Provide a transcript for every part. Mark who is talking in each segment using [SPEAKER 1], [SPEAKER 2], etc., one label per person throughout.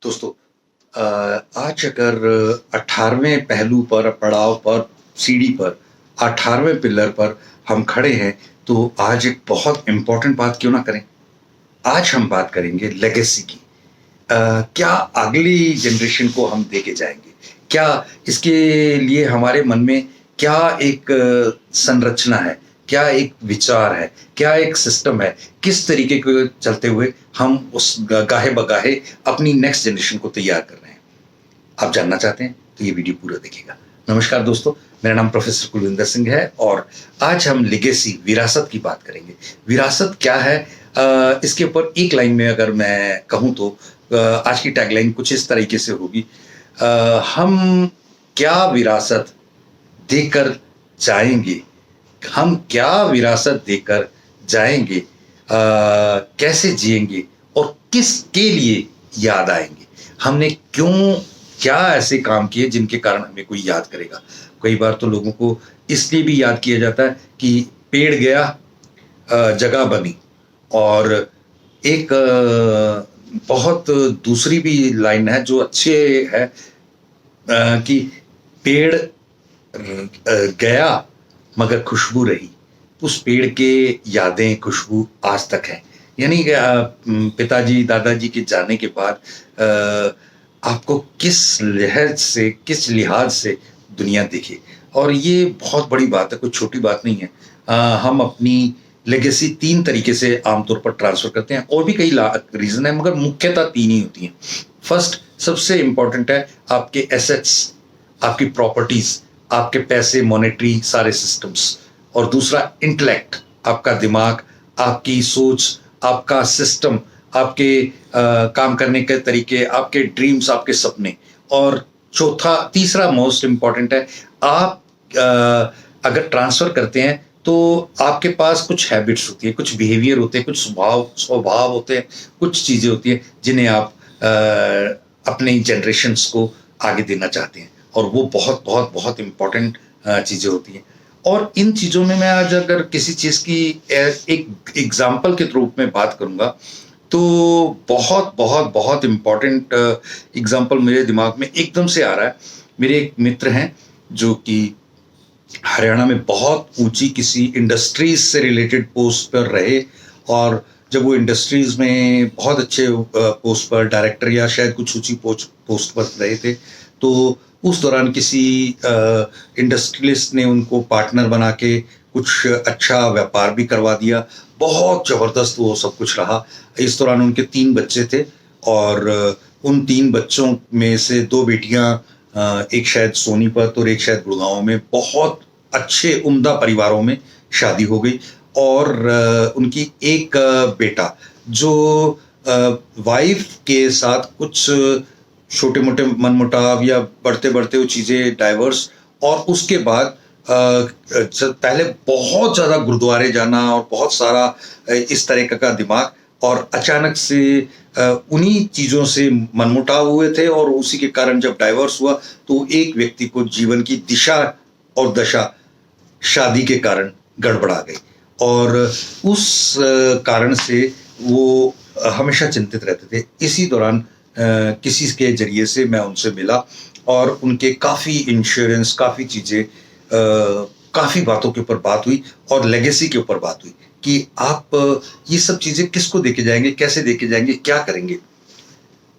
[SPEAKER 1] दोस्तों, आज अगर 18वें पहलू पर, पड़ाव पर, सीढ़ी पर, 18वें पिलर पर हम खड़े हैं, तो आज एक बहुत इम्पोर्टेंट बात क्यों ना करें? आज हम बात करेंगे लेगेसी की। क्या अगली जनरेशन को हम देके जाएंगे? क्या इसके लिए हमारे मन में क्या एक संरचना है? क्या एक विचार है? क्या एक सिस्टम है? किस तरीके के चलते हुए हम उस गाहे बगाहे अपनी नेक्स्ट जनरेशन को तैयार कर रहे हैं? आप जानना चाहते हैं तो ये वीडियो पूरा देखिएगा। नमस्कार दोस्तों, मेरा नाम प्रोफेसर कुलविंदर सिंह है और आज हम लेगेसी, विरासत की बात करेंगे। विरासत क्या है? इसके ऊपर एक लाइन में अगर मैं कहूँ तो आज की टैगलाइन कुछ इस तरीके से होगी। हम क्या विरासत देकर जाएंगे? हम क्या विरासत देकर जाएंगे? कैसे जिएंगे और किसके लिए याद आएंगे? हमने क्यों, क्या ऐसे काम किए जिनके कारण हमें कोई याद करेगा? कई बार तो लोगों को इसलिए भी याद किया जाता है कि पेड़ गया, जगह बनी। और एक बहुत दूसरी भी लाइन है जो अच्छे है कि पेड़ गया मगर खुशबू रही। उस पेड़ के यादें, खुशबू आज तक है। यानी कि पिताजी दादाजी के जाने के बाद आपको किस लहज से, किस लिहाज से दुनिया दिखे। और ये बहुत बड़ी बात है, कोई छोटी बात नहीं है। हम अपनी लेगेसी तीन तरीके से आमतौर पर ट्रांसफर करते हैं, और भी कई रीजन है मगर मुख्यतः तीन ही होती हैं। फर्स्ट, सबसे इंपॉर्टेंट है आपके एसेट्स, आपकी प्रॉपर्टीज, आपके पैसे, मॉनेटरी सारे सिस्टम्स। और दूसरा इंटेलेक्ट, आपका दिमाग, आपकी सोच, आपका सिस्टम, आपके काम करने के तरीके, आपके ड्रीम्स, आपके सपने। और चौथा, तीसरा मोस्ट इंपॉर्टेंट है, आप अगर ट्रांसफर करते हैं तो आपके पास कुछ हैबिट्स होती है, कुछ बिहेवियर होते हैं, कुछ स्वभाव होते हैं, कुछ चीजें होती हैं जिन्हें आप अपने जनरेशन्स को आगे देना चाहते हैं। और वो बहुत बहुत बहुत इंपॉर्टेंट चीजें होती हैं। और इन चीजों में मैं आज अगर किसी चीज की एक एग्जाम्पल के रूप में बात करूंगा तो बहुत बहुत बहुत इंपॉर्टेंट एग्जाम्पल मेरे दिमाग में एकदम से आ रहा है। मेरे एक मित्र हैं जो कि हरियाणा में बहुत ऊंची किसी इंडस्ट्रीज से रिलेटेड पोस्ट पर रहे। और जब वो इंडस्ट्रीज में बहुत अच्छे पोस्ट पर, डायरेक्टर या शायद कुछ ऊंची पोस्ट पर रहे थे, तो उस दौरान किसी इंडस्ट्रियलिस्ट ने उनको पार्टनर बना के कुछ अच्छा व्यापार भी करवा दिया। बहुत जबरदस्त वो सब कुछ रहा। इस दौरान उनके 3 बच्चे थे और उन 3 बच्चों में से 2 बेटियां, एक शायद सोनीपत और एक शायद गुड़गांव में, बहुत अच्छे उम्दा परिवारों में शादी हो गई। और उनकी एक बेटा जो वाइफ के साथ कुछ छोटे मोटे मनमुटाव या बढ़ते बढ़ते वो चीज़ें डाइवर्स। और उसके बाद पहले बहुत ज़्यादा गुरुद्वारे जाना और बहुत सारा इस तरह का दिमाग, और अचानक से उन्हीं चीज़ों से मनमुटाव हुए थे। और उसी के कारण जब डाइवर्स हुआ तो एक व्यक्ति को जीवन की दिशा और दशा शादी के कारण गड़बड़ा गई। और उस कारण से वो हमेशा चिंतित रहते थे। इसी दौरान किसी के जरिए से मैं उनसे मिला और उनके काफ़ी इंश्योरेंस, काफ़ी चीज़ें, काफ़ी बातों के ऊपर बात हुई और लेगेसी के ऊपर बात हुई कि आप ये सब चीज़ें किसको देके जाएंगे, कैसे देके जाएंगे, क्या करेंगे।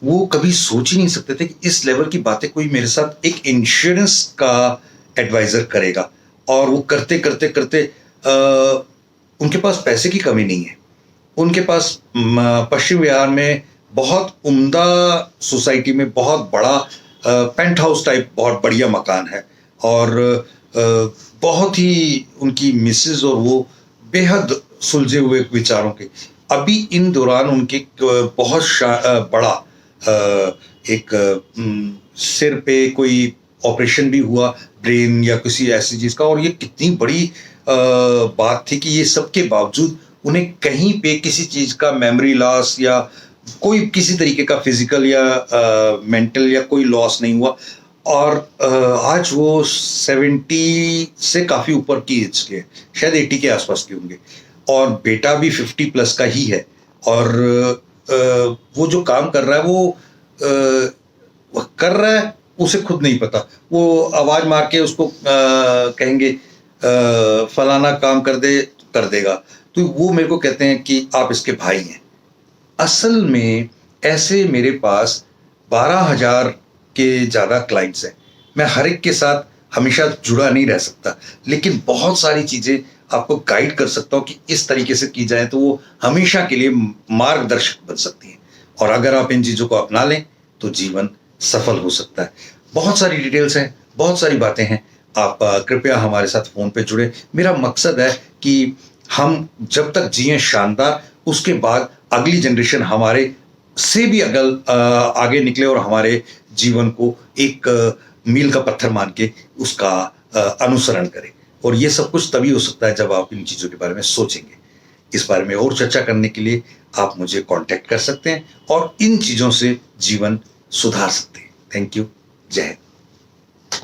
[SPEAKER 1] वो कभी सोच ही नहीं सकते थे कि इस लेवल की बातें कोई मेरे साथ एक इंश्योरेंस का एडवाइजर करेगा। और वो करते करते करते उनके पास पैसे की कमी नहीं है। उनके पास पश्चिम बिहार में बहुत उम्दा सोसाइटी में बहुत बड़ा पेंट हाउस टाइप बहुत बढ़िया मकान है। और बहुत ही उनकी मिसेज और वो बेहद सुलझे हुए विचारों के। अभी इन दौरान उनके बहुत बड़ा एक सिर पे कोई ऑपरेशन भी हुआ, ब्रेन या किसी ऐसी चीज का। और ये कितनी बड़ी बात थी कि ये सब के बावजूद उन्हें कहीं पे किसी चीज का मेमोरी लॉस या कोई किसी तरीके का फिजिकल या मेंटल या कोई लॉस नहीं हुआ। और आज वो 70 से काफी ऊपर की एज के, शायद 80 के आसपास के होंगे। और बेटा भी 50 प्लस का ही है। और वो जो काम कर रहा है वो वह कर रहा है उसे खुद नहीं पता, वो आवाज मार के उसको कहेंगे फलाना काम कर देगा, तो वो मेरे को कहते हैं कि आप इसके भाई हैं। असल में ऐसे मेरे पास 12,000 के ज़्यादा क्लाइंट्स हैं। मैं हर एक के साथ हमेशा जुड़ा नहीं रह सकता, लेकिन बहुत सारी चीज़ें आपको गाइड कर सकता हूँ कि इस तरीके से की जाए तो वो हमेशा के लिए मार्गदर्शक बन सकती हैं। और अगर आप इन चीज़ों को अपना लें तो जीवन सफल हो सकता है। बहुत सारी डिटेल्स हैं, बहुत सारी बातें हैं। आप कृपया हमारे साथ फ़ोन पे जुड़े। मेरा मकसद है कि हम जब तक जिएँ शानदार, उसके बाद अगली जनरेशन हमारे से भी आगे निकले और हमारे जीवन को एक मील का पत्थर मान के उसका अनुसरण करें। और ये सब कुछ तभी हो सकता है जब आप इन चीज़ों के बारे में सोचेंगे। इस बारे में और चर्चा करने के लिए आप मुझे कांटेक्ट कर सकते हैं और इन चीज़ों से जीवन सुधार सकते हैं। Thank you. जय हिंद।